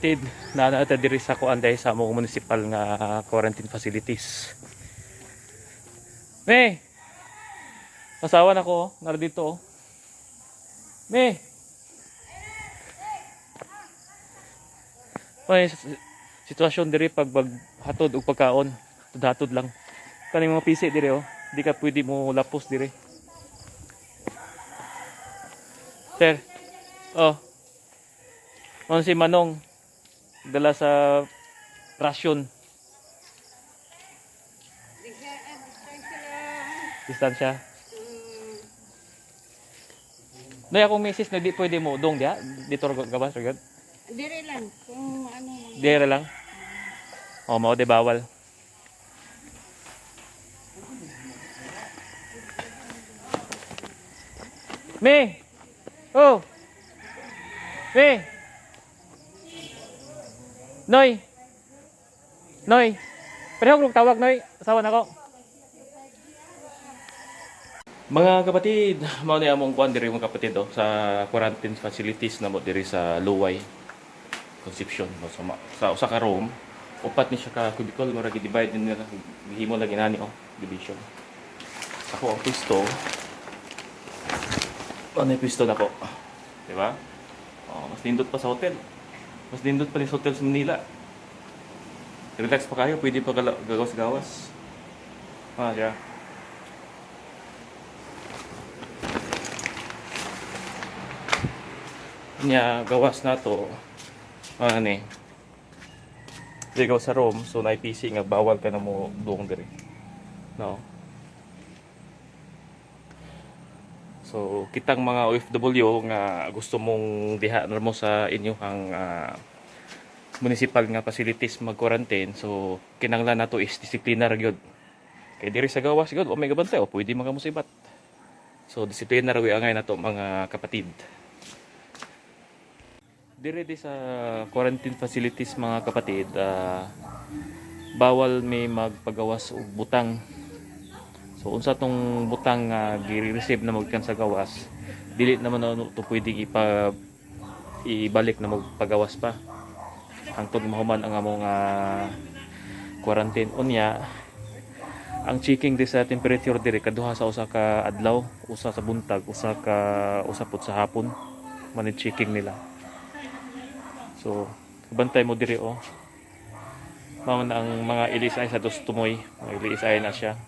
kapatid, naata diri sa kuan dahil sa among municipal nga quarantine facilities. Me, pasawan ako, nara dito. Me, may sitwasyon diri pag hatod og pagkaon, hatod lang. Kaning mga pisi diri di ka pwede mo lapos diri. Sir, si Manong dala sa rasyon. Distansya. Nay akong misis na di pwede mo dong dia dito gabas ragad. Dire lang kung ano. Dire lang. Mao de bawal. Me. Me. Noy. Pareho kong tawag, Noy. Asawa na ko. Mga kapatid, mao ni among kuan diri mga kapatid sa quarantine facilities na mo diri sa Luway, Concepcion. Sa usa ka room, upat ni siya ka cubicle, mura gi-divide nila, gihimo lagi nani division. Ako ang pwesto. Ano yung pwesto na ko? Diba? Mas nindot pa sa hotel. Mas nindot pa rin sa hotel sa Manila. Relax pa kayo, pwede pa gagawas-gawas. Siya. Gawas na to. Ligaw sa room, so na PC nga bawal ka na mo doong diri. No. So kitang mga OFW nga gusto mong diha na mo sa inyong municipal nga facilities mag-quarantine, so kinanglan nato is disiplina ra gyud. Kay diri sa gawas gyud o may gabantay pwede mga musibat. So disiplina ra gyud angay nato mga kapatid. Diri di sa quarantine facilities mga kapatid, bawal may magpagawas og butang. So unsa tong butang nga gi-receive na magkan sa gawas, dili naman to pwede ibalik na magpagawas pa. Hangtod mahuman ang among quarantine unya. Ang checking di sa temperature diri kaduha sa usa ka adlaw, usa sa buntag, usa pud sa hapon man checking nila. So bantay mo diri mao na ang mga ilisay sa dos tumoy, mga ilisay na siya.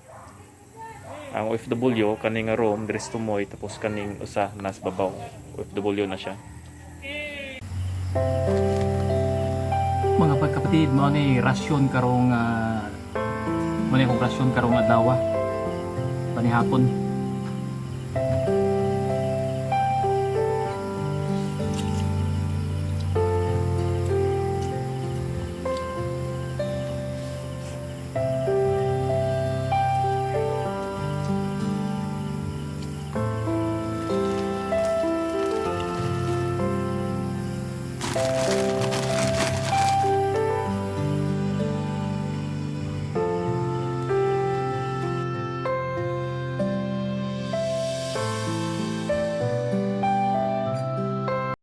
Ang OFW kaning room diri sa tumoy, tapos kaning usa nas babaw OFW na siya. Mga pagkapatid, mao ni rasyon karong rasyon karong adlaw panihapon.